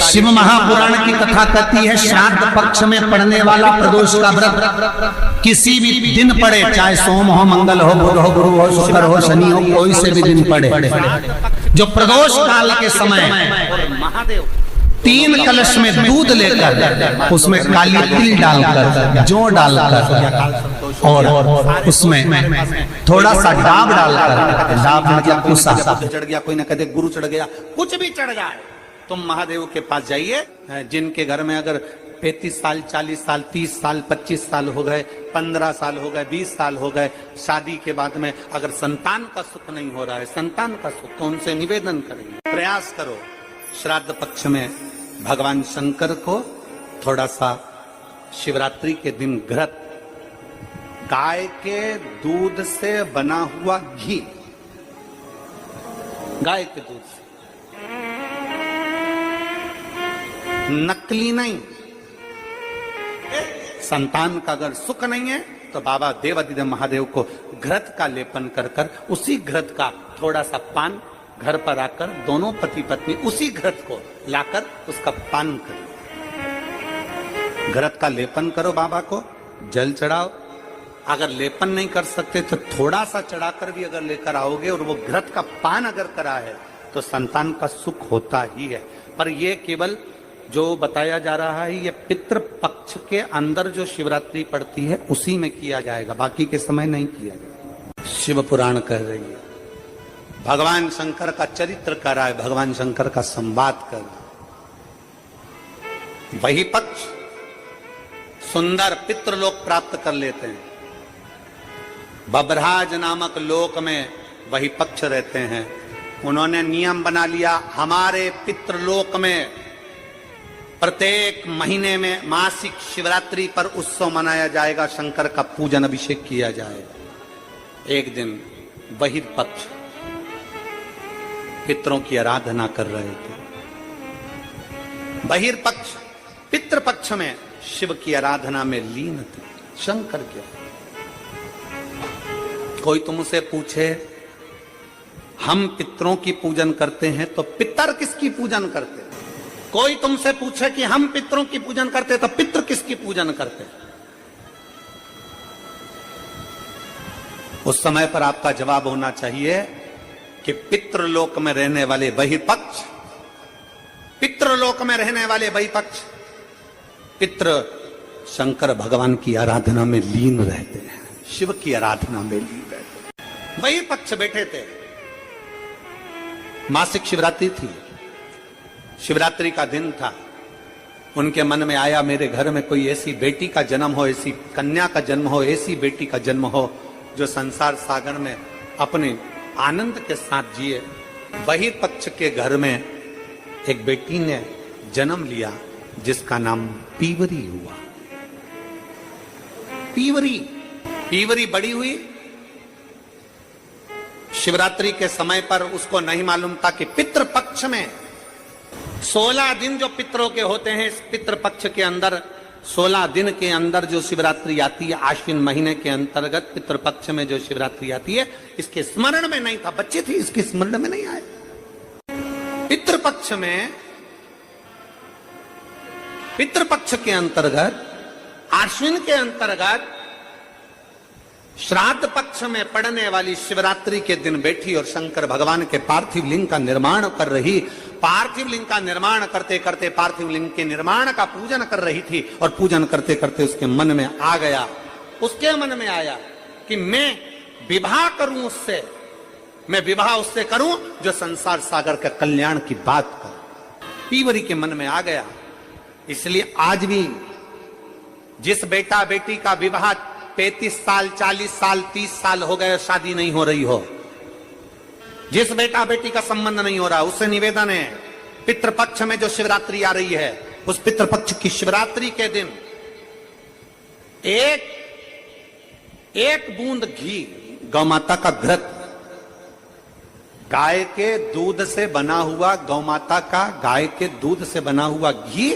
शिव महापुराण की कथा कहती है, श्राद्ध पक्ष में पड़ने वाला प्रदोष का व्रत किसी भी दिन पड़े, चाहे सोम हो, मंगल हो, बुध हो, गुरु हो, शुक्र हो, शनि हो, कोई से भी दिन पड़े, जो प्रदोष काल के समय महादेव 3 कलश में दूध लेकर उसमें काली तिल डालकर, जौ डालकर और उसमें थोड़ा सा डाब डालकर, डाब मतलब कुसा चढ़ गया, कोई ना कहते गुरु चढ़ गया, कुछ भी चढ़ जाए, तुम महादेव के पास जाइए। जिनके घर में अगर 35 साल, 40 साल, 30 साल, 25 साल हो गए, 15 साल हो गए, 20 साल हो गए, शादी के बाद में अगर संतान का सुख नहीं हो रहा है, संतान का सुख, तो उनसे निवेदन करेंगे, प्रयास करो श्राद्ध पक्ष में भगवान शंकर को थोड़ा सा शिवरात्रि के दिन घृत, गाय के दूध से बना हुआ घी, गाय के दूध से, नकली नहीं। संतान का अगर सुख नहीं है तो बाबा देवादिदेव महादेव को घृत का लेपन कर कर उसी घृत का थोड़ा सा पान घर पर आकर दोनों पति पत्नी उसी घृत को लाकर उसका पान करो, घृत का लेपन करो, बाबा को जल चढ़ाओ। अगर लेपन नहीं कर सकते तो थोड़ा सा चढ़ाकर भी अगर लेकर आओगे और वो घृत का पान अगर करा है तो संतान का सुख होता ही है। पर ये केवल जो बताया जा रहा है ये पितृ पक्ष के अंदर जो शिवरात्रि पड़ती है उसी में किया जाएगा, बाकी के समय नहीं किया जाएगा। शिव पुराण कह रही है, भगवान शंकर का चरित्र कर रहा है, भगवान शंकर का संवाद कर रहा है। वही पक्ष सुंदर पितृलोक प्राप्त कर लेते हैं, बबराज नामक लोक में वही पक्ष रहते हैं। उन्होंने नियम बना लिया, हमारे पितृलोक में प्रत्येक महीने में मासिक शिवरात्रि पर उत्सव मनाया जाएगा, शंकर का पूजन अभिषेक किया जाएगा। एक दिन बहिर्पक्ष पितरों की आराधना कर रहे थे, बहिर्पक्ष पितृपक्ष में शिव की आराधना में लीन थे, शंकर के। कोई तुमसे पूछे हम पितरों की पूजन करते हैं तो पितर किसकी पूजन करते हैं? कोई तुमसे पूछे कि हम पितरों की पूजन करते हैं तो पितृ किसकी पूजन करते हैं? उस समय पर आपका जवाब होना चाहिए कि पितृलोक में रहने वाले बहिर्पक्ष, पितृलोक में रहने वाले बहिर्पक्ष पितृ शंकर भगवान की आराधना में लीन रहते हैं, शिव की आराधना में लीन रहते हैं। बहिर्पक्ष बैठे थे, मासिक शिवरात्रि थी, शिवरात्रि का दिन था। उनके मन में आया मेरे घर में कोई ऐसी बेटी का जन्म हो, ऐसी कन्या का जन्म हो, ऐसी बेटी का जन्म हो जो संसार सागर में अपने आनंद के साथ जिए। बहिर्पक्ष के घर में एक बेटी ने जन्म लिया जिसका नाम पीवरी हुआ। पीवरी, पीवरी बड़ी हुई। शिवरात्रि के समय पर उसको नहीं मालूम था कि पितृपक्ष में 16 दिन जो पितरों के होते हैं, इस पितृपक्ष के अंदर 16 दिन के अंदर जो शिवरात्रि आती है, आश्विन महीने के अंतर्गत पितृपक्ष में जो शिवरात्रि आती है, इसके स्मरण में नहीं था, बच्चे थे, इसके स्मरण में नहीं आए। पितृपक्ष में, पितृपक्ष के अंतर्गत, आश्विन के अंतर्गत श्राद्ध पक्ष में पड़ने वाली शिवरात्रि के दिन बैठी और शंकर भगवान के पार्थिव लिंग का निर्माण कर रही। पार्थिव लिंग का निर्माण करते करते पार्थिव लिंग के निर्माण का पूजन कर रही थी और पूजन करते करते उसके मन में आ गया, उसके मन में आया कि मैं विवाह करूं उससे, मैं विवाह उससे करूं जो संसार सागर के कल्याण की बात करे। पीवरी के मन में आ गया। इसलिए आज भी जिस बेटा बेटी का विवाह 35 साल, 40 साल, 30 साल हो गए, शादी नहीं हो रही हो, जिस बेटा बेटी का संबंध नहीं हो रहा, उससे निवेदन है, पितृपक्ष में जो शिवरात्रि आ रही है, उस पितृपक्ष की शिवरात्रि के दिन एक बूंद घी, गौमाता का घृत, गाय के दूध से बना हुआ, गौमाता का गाय के दूध से बना हुआ घी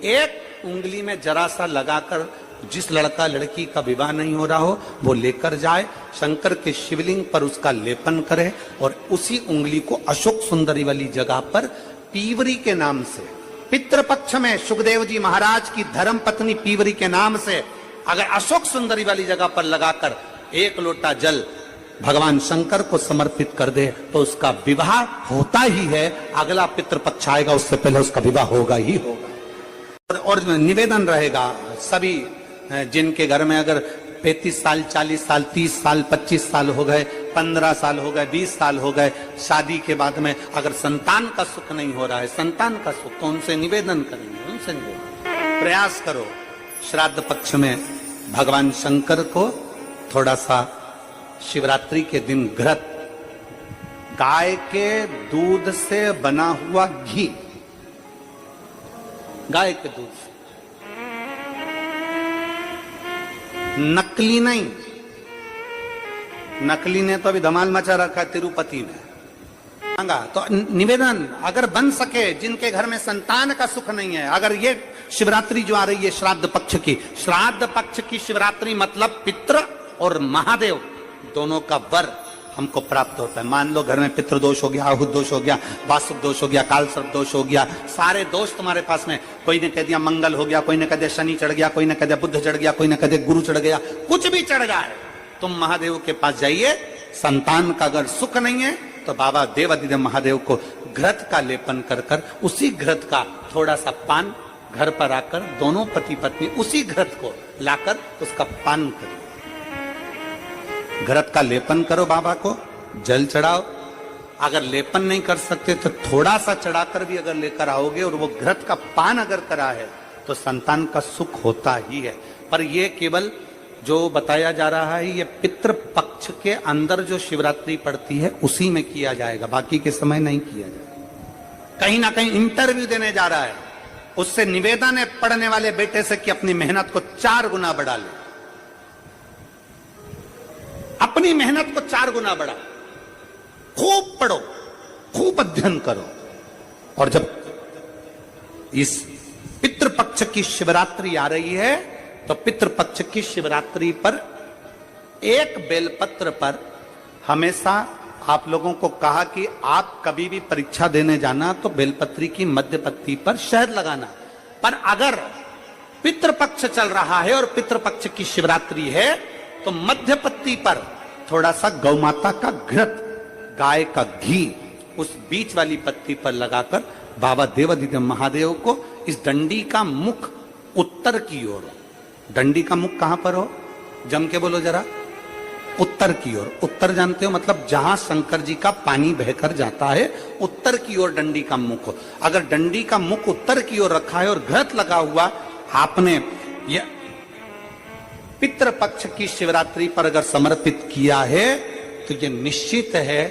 एक उंगली में जरा सा लगाकर, जिस लड़का लड़की का विवाह नहीं हो रहा हो वो लेकर जाए, शंकर के शिवलिंग पर उसका लेपन करे और उसी उंगली को अशोक सुंदरी वाली जगह पर पीवरी के नाम से पितृपक्ष में सुखदेव जी महाराज की धर्म पत्नी पीवरी के नाम से अगर अशोक सुंदरी वाली जगह पर लगाकर एक लोटा जल भगवान शंकर को समर्पित कर दे तो उसका विवाह होता ही है। अगला पितृपक्ष आएगा उससे पहले उसका विवाह होगा ही होगा। और निवेदन रहेगा सभी जिनके घर में अगर 35 साल 40 साल 30 साल 25 साल हो गए 15 साल हो गए 20 साल हो गए शादी के बाद में अगर संतान का सुख नहीं हो रहा है, संतान का सुख, तो उनसे निवेदन करेंगे, उनसे निवेदन प्रयास करो श्राद्ध पक्ष में भगवान शंकर को थोड़ा सा शिवरात्रि के दिन घृत, गाय के दूध से बना हुआ घी, गाय के दूध से, नकली नहीं। नकली ने तो अभी धमाल मचा रखा है तिरुपति में। तो निवेदन अगर बन सके, जिनके घर में संतान का सुख नहीं है, अगर ये शिवरात्रि जो आ रही है श्राद्ध पक्ष की शिवरात्रि मतलब पितृ और महादेव दोनों का वर हमको प्राप्त होता है। मान लो घर में पितृदोष हो गया, आहुत दोष हो गया, वासुक दोष हो गया, काल सर्प दोष हो गया, सारे दोष तुम्हारे पास में, कोई ने कह दिया मंगल हो गया, कोई ने कह दिया शनि चढ़ गया, कोई ने कह दिया बुध चढ़ गया, कोई ने कह दिया गुरु चढ़ गया, कुछ भी चढ़ जाए, तुम महादेव के पास जाइए। संतान का अगर सुख नहीं है तो बाबा देवादिदेव महादेव को घृत का लेपन कर कर उसी घृत का थोड़ा सा पान घर पर आकर दोनों पति पत्नी उसी घृत को लाकर उसका पान करो, घृत का लेपन करो, बाबा को जल चढ़ाओ। अगर लेपन नहीं कर सकते तो थोड़ा सा चढ़ाकर भी अगर लेकर आओगे और वो घृत का पान अगर करा है तो संतान का सुख होता ही है। पर ये केवल जो बताया जा रहा है ये पितृपक्ष के अंदर जो शिवरात्रि पड़ती है उसी में किया जाएगा, बाकी के समय नहीं किया जाएगा। कहीं ना कहीं इंटरव्यू देने जा रहा है, उससे निवेदन है पढ़ने वाले बेटे से कि अपनी मेहनत को 4 गुना बढ़ा ले, अपनी मेहनत को 4 गुना बढ़ाओ, खूब पढ़ो, खूब अध्ययन करो। और जब इस पितृपक्ष की शिवरात्रि आ रही है तो पितृपक्ष की शिवरात्रि पर एक बेलपत्र पर हमेशा आप लोगों को कहा कि आप कभी भी परीक्षा देने जाना तो बेलपत्री की मध्य पत्ती पर शहद लगाना। पर अगर पितृपक्ष चल रहा है और पितृपक्ष की शिवरात्रि है तो मध्य पत्ती पर थोड़ा सा गौमाता का घृत, गाय का घी उस बीच वाली पत्ती पर लगाकर बाबा देवादिदेव महादेव को इस डंडी का मुख उत्तर की ओर, डंडी का मुख कहां पर हो, जम के बोलो जरा, उत्तर की ओर। उत्तर जानते हो मतलब जहां शंकर जी का पानी बहकर जाता है उत्तर की ओर डंडी का मुख हो। अगर डंडी का मुख उत्तर की ओर रखा है और घृत लगा हुआ आपने ये पितृपक्ष की शिवरात्रि पर अगर समर्पित किया है तो ये निश्चित है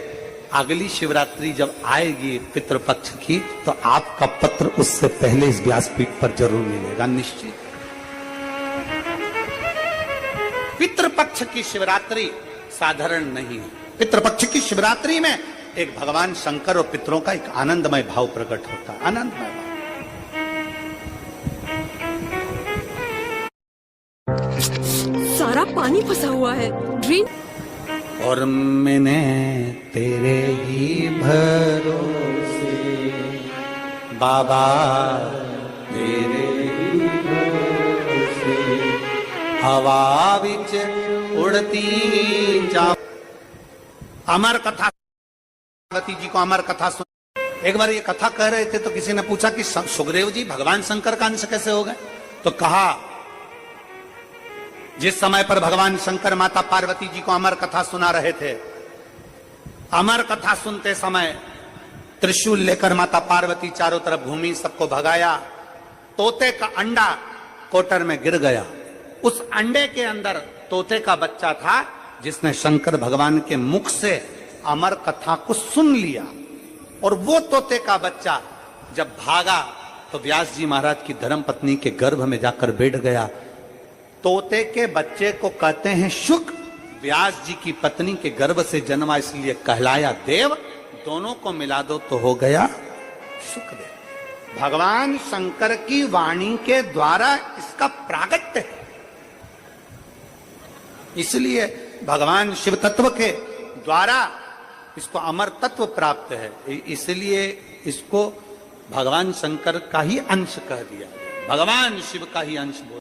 अगली शिवरात्रि जब आएगी पितृपक्ष की तो आपका पत्र उससे पहले इस व्यासपीठ पर जरूर मिलेगा, निश्चित। पितृपक्ष की शिवरात्रि साधारण नहीं है। पितृपक्ष की शिवरात्रि में एक भगवान शंकर और पितरों का एक आनंदमय भाव प्रकट होता है, आनंदमय भाव। सारा पानी फंसा हुआ है, ड्रेन। और मैंने तेरे ही भरोसे बाबा तेरे ही भरोसे हवा विच उड़ती जा। अमर कथा, पार्वती जी को अमर कथा सुन। एक बार ये कथा कह रहे थे तो किसी ने पूछा कि सुखदेव जी भगवान शंकर का अंश कैसे हो गए? तो कहा जिस समय पर भगवान शंकर माता पार्वती जी को अमर कथा सुना रहे थे, अमर कथा सुनते समय त्रिशूल लेकर माता पार्वती चारों तरफ घूमी, सबको भगाया। तोते का अंडा कोटर में गिर गया, उस अंडे के अंदर तोते का बच्चा था जिसने शंकर भगवान के मुख से अमर कथा को सुन लिया। और वो तोते का बच्चा जब भागा तो व्यास जी महाराज की धर्मपत्नी के गर्भ में जाकर बैठ गया। तोते के बच्चे को कहते हैं शुक, व्यास जी की पत्नी के गर्भ से जन्मा इसलिए कहलाया देव। दोनों को मिला दो तो हो गया शुकदेव। भगवान शंकर की वाणी के द्वारा इसका प्रागट्य है, इसलिए भगवान शिव तत्व के द्वारा इसको अमर तत्व प्राप्त है। इसलिए इसको भगवान शंकर का ही अंश कह दिया, भगवान शिव का ही अंश बोल